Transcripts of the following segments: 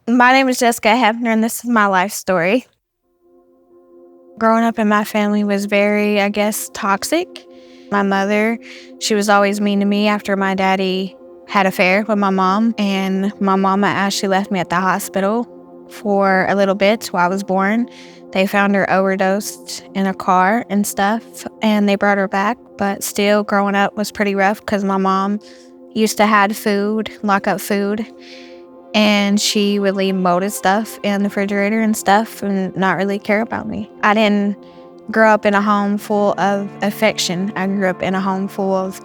My name is Jessica Hefner, and this is my life story. Growing up in my family was very, toxic. My mother, she was always mean to me after my daddy had an affair with my mom, and my mama actually left me at the hospital for a little bit while I was born. They found her overdosed in a car and stuff, and they brought her back, but still growing up was pretty rough because my mom used to hide food, lock up food, and she would leave molded stuff in the refrigerator and stuff and not really care about me. I didn't grow up in a home full of affection. I grew up in a home full of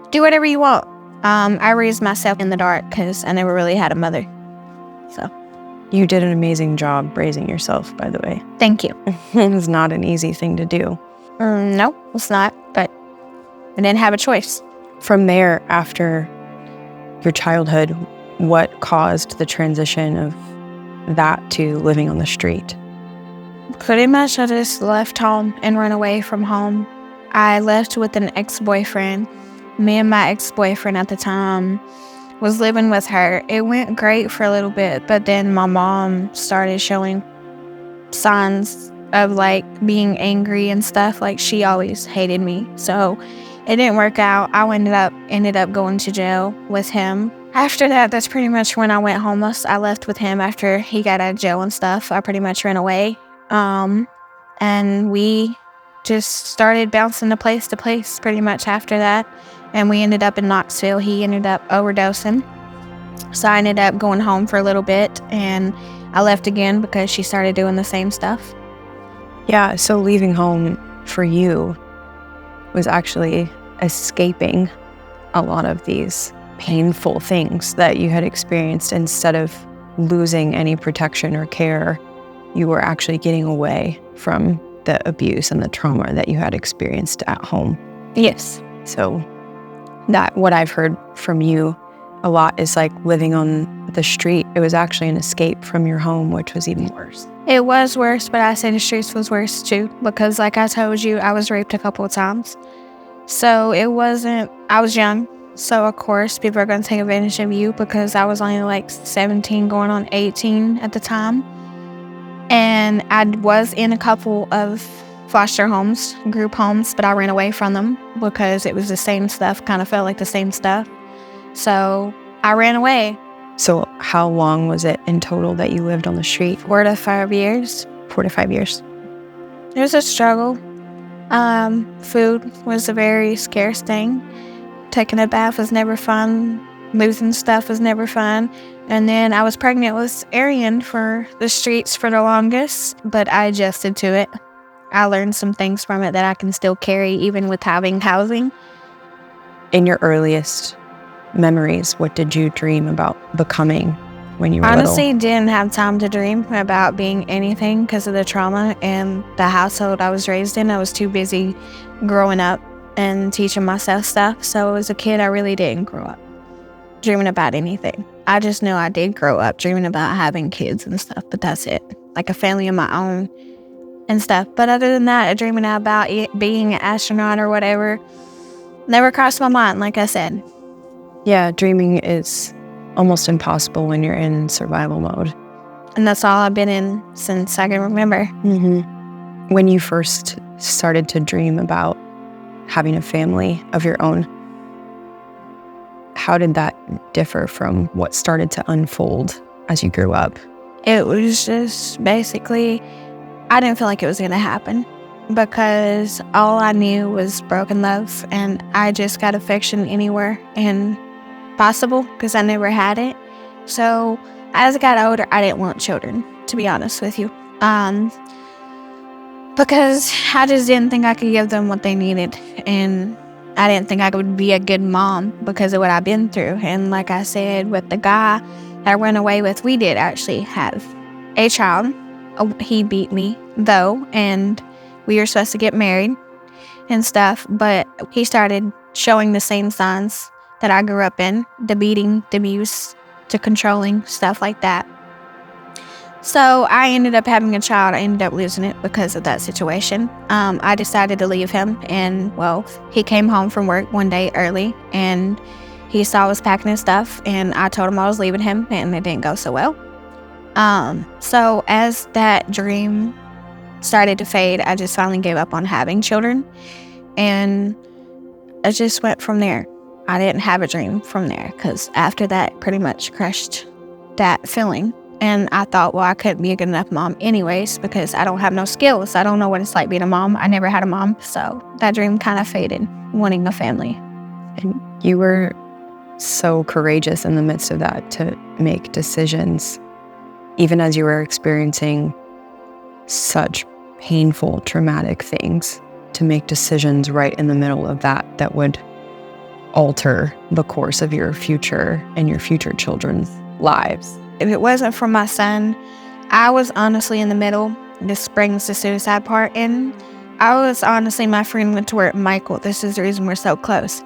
do whatever you want. I raised myself in the dark because I never really had a mother. So You did an amazing job raising yourself, by the way. thank you. It's not an easy thing to do. No, it's not, but I didn't have a choice. From there, after your childhood, what caused the transition of that to living on the street? Pretty much I just left home and ran away from home. I left with an ex-boyfriend. Me and my ex-boyfriend at the time was living with her. It went great for a little bit, but then my mom started showing signs of being angry and stuff. She always hated me. So it didn't work out. I ended up going to jail with him. After that, that's pretty much when I went homeless. I left with him after he got out of jail and stuff. I pretty much ran away. And we just started bouncing to place pretty much after that. And we ended up in Knoxville. He ended up overdosing. So I ended up going home for a little bit, and I left again because she started doing the same stuff. Yeah, so leaving home for you was actually escaping a lot of these painful things that you had experienced. Instead of losing any protection or care, you were actually getting away from the abuse and the trauma that you had experienced at home. Yes. So that what I've heard from you a lot is living on the street. It was actually an escape from your home, which was even worse. It was worse, but I say the streets was worse too, because like I told you, I was raped a couple of times. So I was young. So of course, people are going to take advantage of you because I was only 17 going on 18 at the time. And I was in a couple of foster homes, group homes, but I ran away from them because it was the same stuff, kind of felt like the same stuff. So I ran away. So how long was it in total that you lived on the street? 4 to 5 years. 4 to 5 years. It was a struggle. Food was a very scarce thing. Taking a bath was never fun. Losing stuff was never fun. And then I was pregnant with Arian for the streets for the longest, but I adjusted to it. I learned some things from it that I can still carry even with having housing. In your earliest memories, what did you dream about becoming when you were Honestly, little? didn't have time to dream about being anything because of the trauma and the household I was raised in. I was too busy growing up and teaching myself stuff. So as a kid, I really didn't grow up dreaming about anything. I just knew I did grow up dreaming about having kids and stuff, but that's it. A family of my own and stuff. But other than that, dreaming about being an astronaut or whatever never crossed my mind, like I said. Yeah, dreaming is almost impossible when you're in survival mode. And that's all I've been in since I can remember. Mm-hmm. When you first started to dream about having a family of your own, how did that differ from what started to unfold as you grew up? It was just basically, I didn't feel like it was going to happen because all I knew was broken love, and I just got affection anywhere and possible because I never had it. So as I got older, I didn't want children, to be honest with you, because I just didn't think I could give them what they needed, and I didn't think I could be a good mom because of what I've been through. And like I said, with the guy that I went away with, we did actually have a child. He beat me, though, and we were supposed to get married and stuff, but he started showing the same signs that I grew up in, the beating, the abuse, the controlling, stuff like that. So I ended up having a child. I ended up losing it because of that situation. I decided to leave him, and he came home from work one day early, and he saw I was packing his stuff, and I told him I was leaving him, and it didn't go so well. So as that dream started to fade, I just finally gave up on having children. And it just went from there. I didn't have a dream from there because after that pretty much crushed that feeling. And I thought, well, I couldn't be a good enough mom anyways because I don't have no skills. I don't know what it's like being a mom. I never had a mom. So that dream kind of faded, wanting a family. And you were so courageous in the midst of that to make decisions, even as you were experiencing such painful, traumatic things, to make decisions right in the middle of that would alter the course of your future and your future children's lives. If it wasn't for my son, I was honestly in the middle. This brings the suicide part in. I was honestly, my friend went to work, Michael. This is the reason we're so close.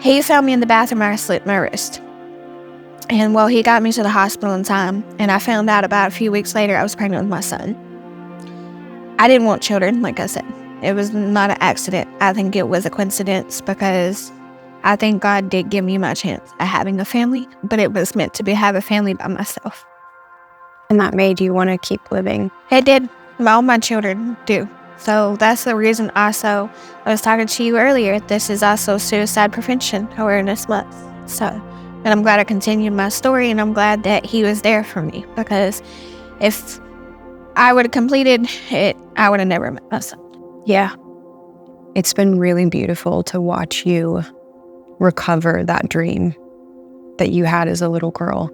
He found me in the bathroom. I slit my wrist. And well, he got me to the hospital in time. And I found out about a few weeks later I was pregnant with my son. I didn't want children, like I said. It was not an accident. I think it was a coincidence because I think God did give me my chance at having a family, but it was meant to have a family by myself. And that made you want to keep living. It did. All my children do. So that's the reason also, I was talking to you earlier, this is also Suicide Prevention Awareness Month. So, and I'm glad I continued my story, and I'm glad that he was there for me, because if I would have completed it, I would have never met my son. Yeah. It's been really beautiful to watch you recover that dream that you had as a little girl,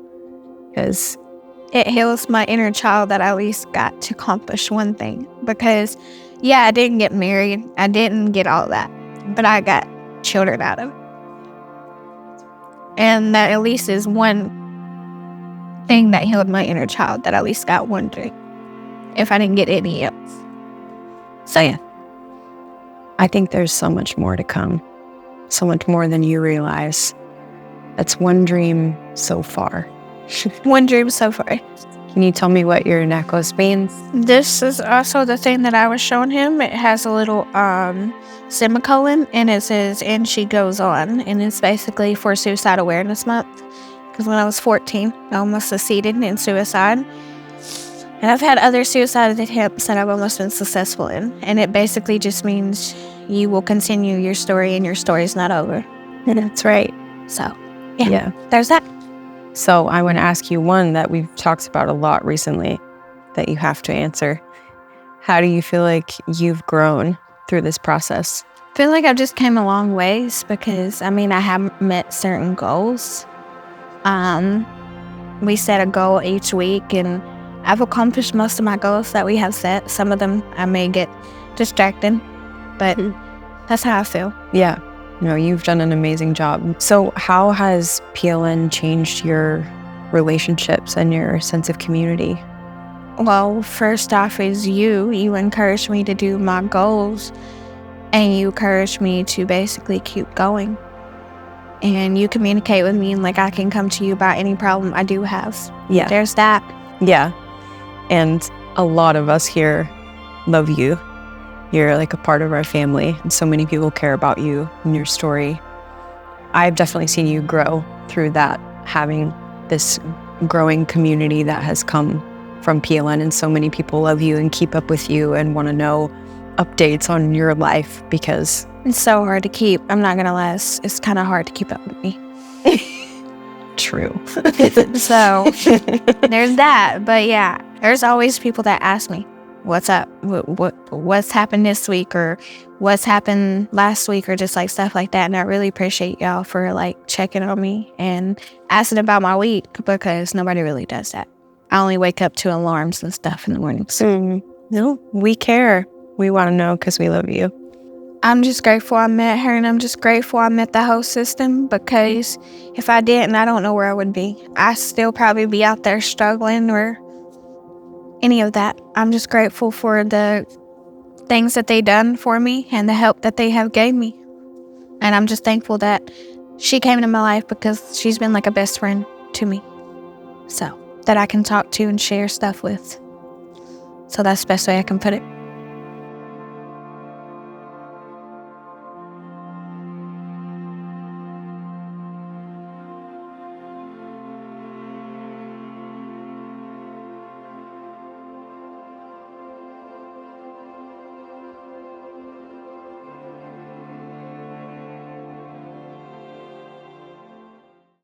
because it heals my inner child that I at least got to accomplish one thing. Because yeah, I didn't get married, I didn't get all that, but I got children out of it, and that at least is one thing that healed my inner child, that I at least got one dream if I didn't get any else. So yeah, I think there's so much more to come. So much more than you realize. That's one dream so far. One dream so far. Can you tell me what your necklace means? This is also the thing that I was showing him. It has a little semicolon, and it says, "And she goes on." And it's basically for Suicide Awareness Month. Because when I was 14, I almost succeeded in suicide. And I've had other suicide attempts that I've almost been successful in. And it basically just means you will continue your story, and your story's not over. That's right. So, yeah. There's that. So I want to ask you one that we've talked about a lot recently that you have to answer. How do you feel like you've grown through this process? I feel like I've just came a long ways because, I have met certain goals. We set a goal each week, and I've accomplished most of my goals that we have set. Some of them I may get distracted, but that's how I feel. Yeah. No, you've done an amazing job. So how has PLN changed your relationships and your sense of community? Well, first off is you encouraged me to do my goals, and you encouraged me to basically keep going. And you communicate with me, and like I can come to you about any problem I do have. Yeah. There's that. Yeah. And a lot of us here love you. You're like a part of our family, and so many people care about you and your story. I've definitely seen you grow through that, having this growing community that has come from PLN, and so many people love you and keep up with you and want to know updates on your life, because it's so hard to keep. I'm not gonna lie, it's kind of hard to keep up with me. True. So there's that. But yeah, there's always people that ask me, what's up, what's happened this week, or what's happened last week, or just like stuff like that. And I really appreciate y'all for like checking on me and asking about my week, because nobody really does that. I only wake up to alarms and stuff in the mornings. No, we care. We want to know because we love you. I'm just grateful I met her, and I'm just grateful I met the whole system, because if I didn't, I don't know where I would be. I'd still probably be out there struggling or any of that. I'm just grateful for the things that they done for me and the help that they have gave me. And I'm just thankful that she came into my life, because she's been like a best friend to me. So, that I can talk to and share stuff with. So that's the best way I can put it.